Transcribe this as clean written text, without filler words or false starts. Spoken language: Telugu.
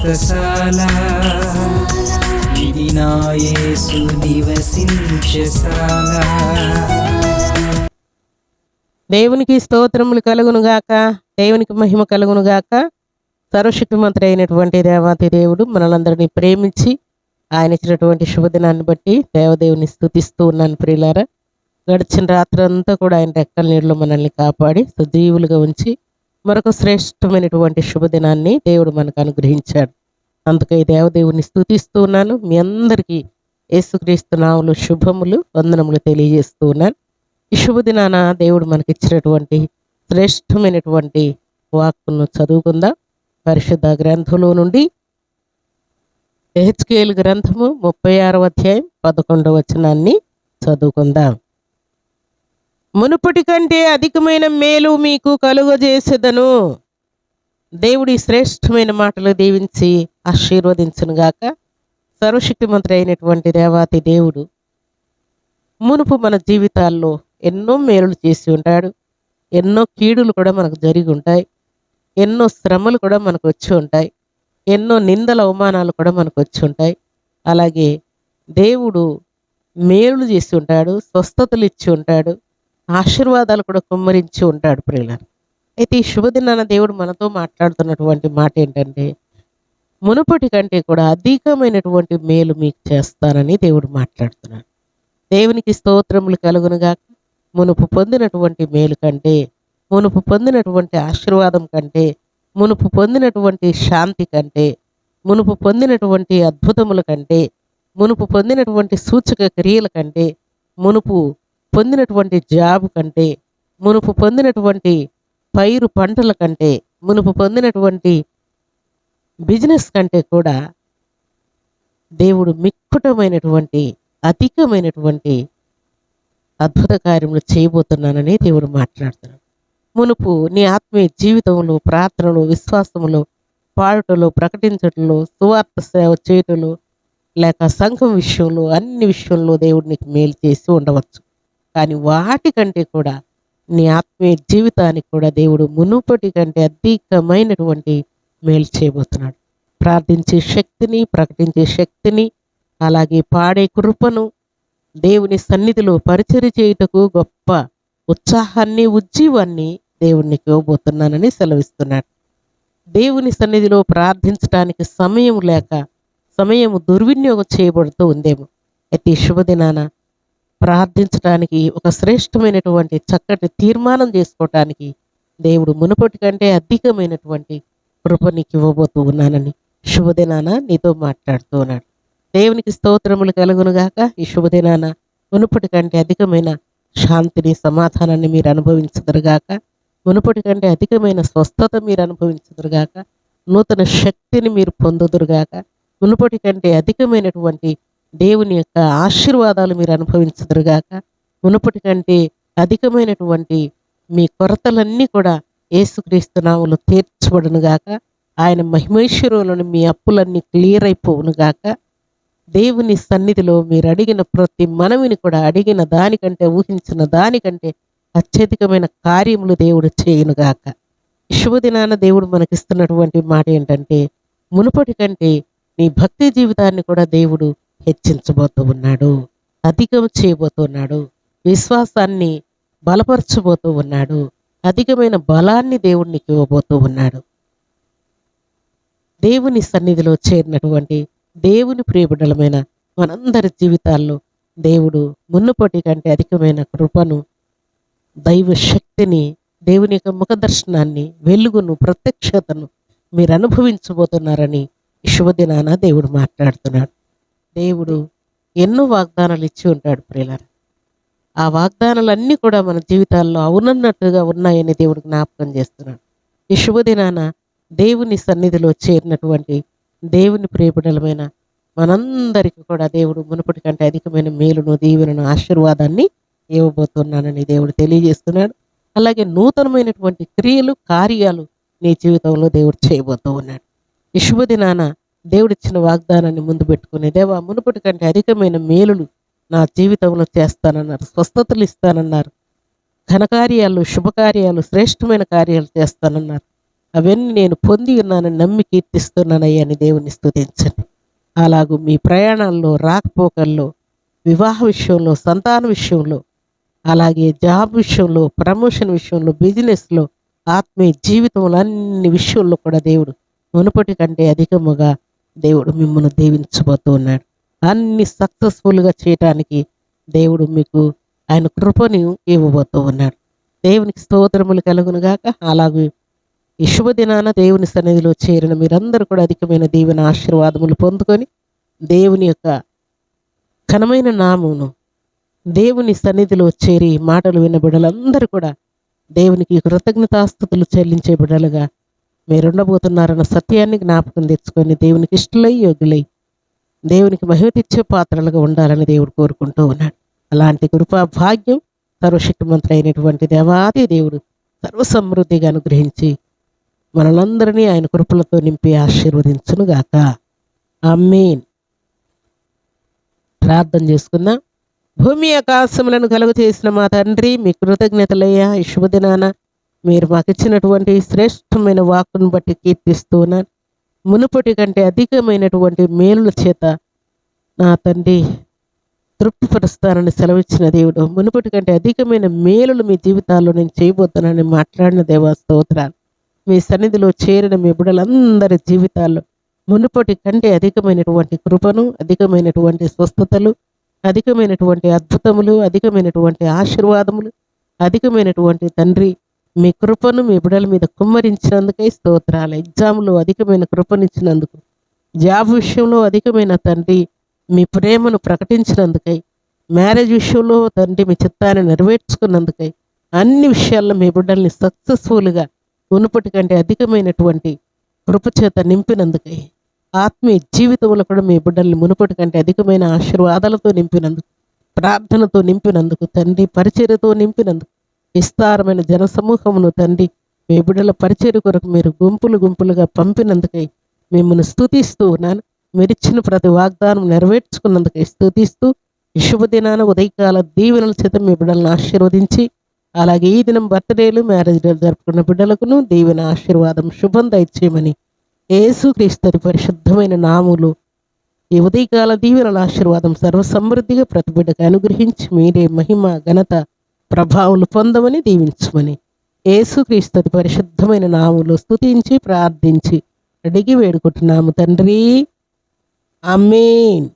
వ్రతశాల ఇది నా యేసు నివసించశాల. దేవునికి స్తోత్రములు కలుగునుగాక, దేవునికి మహిమ కలుగునుగాక. సర్వశక్తిమంతుడు అయినటువంటి దేవాతి దేవుడు మనలందరినీ ప్రేమించి ఆయన ఇచ్చినటువంటి శుభదినాన్ని బట్టి దేవదేవుని స్తుతిస్తూ ఉన్నాను ప్రియులారా. గడిచిన రాత్రి అంతా కూడా ఆయన రెక్కల నీడలో మనల్ని కాపాడి సజీవులుగా ఉంచి మరొక శ్రేష్టమైనటువంటి శుభదినాన్ని దేవుడు మనకు అనుగ్రహించాడు. అందుకే దేవదేవుని స్తుతిస్తూ ఉన్నాను. మీ అందరికీ యేసుక్రీస్తు నామములో శుభములు వందనములు తెలియజేస్తూ ఉన్నాను. ఈ శుభదినాన దేవుడు మనకి ఇచ్చినటువంటి శ్రేష్టమైనటువంటి వాక్కును చదువుకుందాం. పరిశుద్ధ గ్రంథంలో నుండి యెహెజ్కేలు గ్రంథము 36వ అధ్యాయం 11వ వచనాన్ని చదువుకుందాం. మునుపటి కంటే అధికమైన మేలు మీకు కలుగజేసేదను. దేవుడి శ్రేష్టమైన మాటలు దీవించి ఆశీర్వదించునుగాక. సర్వశక్తిమంతుడు అయినటువంటి దేవాతి దేవుడు మునుపు మన జీవితాల్లో ఎన్నో మేలులు చేసి ఉంటాడు. ఎన్నో కీడులు కూడా మనకు జరిగి ఉంటాయి. ఎన్నో శ్రమలు కూడా మనకు వచ్చి ఉంటాయి. ఎన్నో నిందల అవమానాలు కూడా మనకు వచ్చి ఉంటాయి. అలాగే దేవుడు మేలులు చేసి ఉంటాడు, స్వస్థతలు ఇచ్చి ఉంటాడు, ఆశీర్వాదాలు కూడా కుమ్మరించి ఉంటాడు ప్రియులారా. అయితే ఈ శుభదినాన దేవుడు మనతో మాట్లాడుతున్నటువంటి మాట ఏంటంటే, మునుపటి కంటే కూడా అధికమైనటువంటి మేలు మీకు చేస్తానని దేవుడు మాట్లాడుతున్నాడు. దేవునికి స్తోత్రములు కలుగునుగాక. మునుపు పొందినటువంటి మేలు కంటే, మునుపు పొందినటువంటి ఆశీర్వాదం కంటే, మునుపు పొందినటువంటి శాంతి కంటే, మునుపు పొందినటువంటి అద్భుతముల కంటే, మునుపు పొందినటువంటి సూచక క్రియల కంటే, మునుపు పొందినటువంటి జాబ్ కంటే, మునుపు పొందినటువంటి పైరు పంటల కంటే, మునుపు పొందినటువంటి బిజినెస్ కంటే కూడా దేవుడు మిక్కుటమైనటువంటి అధికమైనటువంటి అద్భుత కార్యములు చేయబోతున్నానని దేవుడు మాట్లాడుతున్నాడు. మునుపు నీ ఆత్మీయ జీవితంలో, ప్రార్థనలో, విశ్వాసములో, పాడుటలో, ప్రకటించటంలో, సువార్త సేవ చేయటంలో, లేక సంఘం విషయంలో, అన్ని విషయంలో దేవుడు నీకు మేలు చేసి ఉండవచ్చు. కానీ వాటికంటే కూడా నీ ఆత్మీయ జీవితానికి కూడా దేవుడు మునుపటి కంటే అధికమైనటువంటి మేలు చేయబోతున్నాడు. ప్రార్థించే శక్తిని, ప్రకటించే శక్తిని, అలాగే పాడే కృపను, దేవుని సన్నిధిలో పరిచర్య చేయుటకు గొప్ప ఉత్సాహాన్ని, ఉజ్జీవాన్ని దేవునికి ఇవ్వబోతున్నానని సెలవిస్తున్నాడు. దేవుని సన్నిధిలో ప్రార్థించడానికి సమయం లేక సమయం దుర్వినియోగం చేయబడుతూ ఉందేమో. అయితే శుభదినాన ప్రార్థించడానికి ఒక శ్రేష్టమైనటువంటి చక్కటి తీర్మానం చేసుకోవటానికి దేవుడు మునుపటి కంటే అధికమైనటువంటి కృప నీకు ఇవ్వబోతూ ఉన్నానని శుభదినాన నీతో మాట్లాడుతూ ఉన్నాడు. దేవునికి స్తోత్రములు కలుగునుగాక. ఈ శుభదినాన మునుపటి కంటే అధికమైన శాంతిని, సమాధానాన్ని మీరు అనుభవించుదురుగాక. మునుపటి కంటే అధికమైన స్వస్థత మీరు అనుభవించుదురుగాక. నూతన శక్తిని మీరు పొందుదురుగాక. మునుపటి కంటే అధికమైనటువంటి దేవుని యొక్క ఆశీర్వాదాలు మీరు అనుభవించుదురుగాక. మునుపటి కంటే అధికమైనటువంటి మీ కొరతలన్నీ కూడా యేసుక్రీస్తు నామములో తీర్చబడునుగాక. ఆయన మహిమైశ్వర్యంలోని మీ అప్పులన్నీ క్లియర్ అయిపోవునుగాక. దేవుని సన్నిధిలో మీరు అడిగిన ప్రతి మనవిని కూడా అడిగిన దానికంటే, ఊహించిన దానికంటే అత్యధికమైన కార్యములు దేవుడు చేయునుగాక. శుభదినాన దేవుడు మనకిస్తున్నటువంటి మాట ఏంటంటే, మునుపటి కంటే నీ భక్తి జీవితాన్ని కూడా దేవుడు హెచ్చించబోతూ ఉన్నాడు, అధికం చేయబోతున్నాడు, విశ్వాసాన్ని బలపరచబోతూ ఉన్నాడు, అధికమైన బలాన్ని దేవుడు నీకు ఇవ్వబోతూ ఉన్నాడు. దేవుని సన్నిధిలో చేరినటువంటి దేవుని ప్రియబిడ్డలమైన మనందరి జీవితాల్లో దేవుడు మునుపటి కంటే అధికమైన కృపను, దైవ శక్తిని, దేవుని యొక్క ముఖ దర్శనాన్ని, వెలుగును, ప్రత్యక్షతను మీరు అనుభవించబోతున్నారని ఈ శుభదినాన దేవుడు మాట్లాడుతున్నాడు. దేవుడు ఎన్నో వాగ్దానాలు ఇచ్చి ఉంటాడు ప్రియులారా. ఆ వాగ్దానాలన్నీ కూడా మన జీవితాల్లో అవునన్నట్టుగా ఉన్నాయని దేవుడు జ్ఞాపకం చేస్తున్నాడు. ఈ శుభదినాన దేవుని సన్నిధిలో చేరినటువంటి దేవుని ప్రియబిడ్డలమైన మనందరికీ కూడా దేవుడు మునుపటి కంటే అధికమైన మేలును, దీవెనను, ఆశీర్వాదాన్ని ఇవ్వబోతున్నానని దేవుడు తెలియజేస్తున్నాడు. అలాగే నూతనమైనటువంటి క్రియలు, కార్యాలు నీ జీవితంలో దేవుడు చేయబోతూ ఉన్నాడు. ఈ శుభదినాన దేవుడిచ్చిన వాగ్దానాన్ని ముందు పెట్టుకుని, దేవా మునుపటి కంటే అధికమైన మేలులు నా జీవితంలో చేస్తానన్నారు, స్వస్థతలు ఇస్తానన్నారు, ఘనకార్యాలు, శుభకార్యాలు, శ్రేష్టమైన కార్యాలు చేస్తానన్నారు. అవన్నీ నేను పొంది ఉన్నానని నమ్మి కీర్తిస్తున్నానయ్యా అని దేవుని స్తుతించండి. అలాగూ మీ ప్రయాణాల్లో, రాకపోకల్లో, వివాహ విషయంలో, సంతాన విషయంలో, అలాగే జాబ్ విషయంలో, ప్రమోషన్ విషయంలో, బిజినెస్లో, ఆత్మీయ జీవితంలో అన్ని విషయంలో కూడా దేవుడు మునుపటి కంటే అధికముగా దేవుడు మిమ్మల్ని దీవించబోతూ ఉన్నాడు. అన్ని సక్సెస్ఫుల్గా చేయటానికి దేవుడు మీకు ఆయన కృపను ఇవ్వబోతూ ఉన్నాడు. దేవునికి స్తోత్రములు కలుగును గాక. అలాగే ఈ శుభదినాన దేవుని సన్నిధిలో చేరిన మీరందరూ కూడా అధికమైన దీవెన ఆశీర్వాదములు పొందుకొని దేవుని యొక్క ఘనమైన నామమును, దేవుని సన్నిధిలో చేరి మాటలు విన్న బిడ్డలందరూ కూడా దేవునికి కృతజ్ఞతాస్తుతులు చెల్లించే బిడ్డలుగా మీరుండబోతున్నారన్న సత్యాన్ని జ్ఞాపకం తెచ్చుకొని దేవునికి ఇష్టలై, యోగులై, దేవునికి మహిమ తెచ్చే పాత్రలుగా ఉండాలని దేవుడు కోరుకుంటూ ఉన్నాడు. అలాంటి కృపా భాగ్యం సర్వశక్తిమంతుడు అయినటువంటి దేవాది దేవుడు సర్వసమృద్ధిగా అనుగ్రహించి మనలందరినీ ఆయన కృపలతో నింపి ఆశీర్వదించునుగాక. ఆమేన్. ప్రార్థన చేసుకుందాం. భూమి ఆకాశములను కలుగు చేసిన మా తండ్రి, మీ కృతజ్ఞతలయ్యా. ఈ శుభదినాన మీరు మాకు ఇచ్చినటువంటి శ్రేష్టమైన వాక్కును బట్టి కీర్తిస్తున్నాను. మునుపటి కంటే అధికమైనటువంటి మేలుల చేత నా తండ్రి తృప్తిపరుస్తానని సెలవిచ్చిన దేవుడు, మునుపటి కంటే అధికమైన మేలులు మీ జీవితాల్లో నేను చేయబోతున్నానని మాట్లాడిన దేవా స్తోత్రాలు. మీ సన్నిధిలో చేరిన మీ బిడ్డలందరి జీవితాల్లో మునుపటి కంటే అధికమైనటువంటి కృపను, అధికమైనటువంటి స్వస్థతలు, అధికమైనటువంటి అద్భుతములు, అధికమైనటువంటి ఆశీర్వాదములు, అధికమైనటువంటి తండ్రి మీ కృపను మీ బిడ్డల మీద కుమ్మరించినందుకై స్తోత్రాలు. ఎగ్జామ్లో అధికమైన కృపనిచ్చినందుకు, జాబ్ విషయంలో అధికమైన తండ్రి మీ ప్రేమను ప్రకటించినందుకై, మ్యారేజ్ విషయంలో తండ్రి మీ చిత్తాన్ని నెరవేర్చుకున్నందుకై, అన్ని విషయాల్లో మీ బిడ్డల్ని సక్సెస్ఫుల్గా మునుపటి కంటే అధికమైనటువంటి కృపచేత నింపినందుకై, ఆత్మీయ జీవితంలో కూడా మీ బిడ్డల్ని మునుపటి కంటే అధికమైన ఆశీర్వాదాలతో నింపినందుకు, ప్రార్థనతో నింపినందుకు తండ్రి, పరిచర్యతో నింపినందుకు, విస్తారమైన జనసమూహమును తండ్రి మీ బిడ్డల పరిచర్య కొరకు మీరు గుంపులు గుంపులుగా పంపినందుకై మిమ్మల్ని స్తుతిస్తూ ఉన్నాను. మీరిచ్చిన ప్రతి వాగ్దానం నెరవేర్చుకున్నందుకై స్తుతిస్తూ, ఈ శుభదినాన ఉదయకాల దీవెనల చేత మీ బిడ్డలను ఆశీర్వదించి, అలాగే ఈ దినం బర్త్డేలు, మ్యారేజ్ డేలు జరుపుకున్న బిడ్డలకును దీవెన, ఆశీర్వాదం, శుభం దయచేయమని యేసుక్రీస్తు పరిశుద్ధమైన నామములో ఈ ఉదయకాల దీవెనల ఆశీర్వాదం సర్వసమృద్ధిగా ప్రతి బిడ్డకు అనుగ్రహించి మీరే మహిమ, ఘనత, ప్రభావాలు పొందమని దీవించమని యేసుక్రీస్తు పరిశుద్ధమైన నామములో స్తుతించి ప్రార్థించి అడిగి వేడుకుంటున్నాము తండ్రి. ఆమేన్.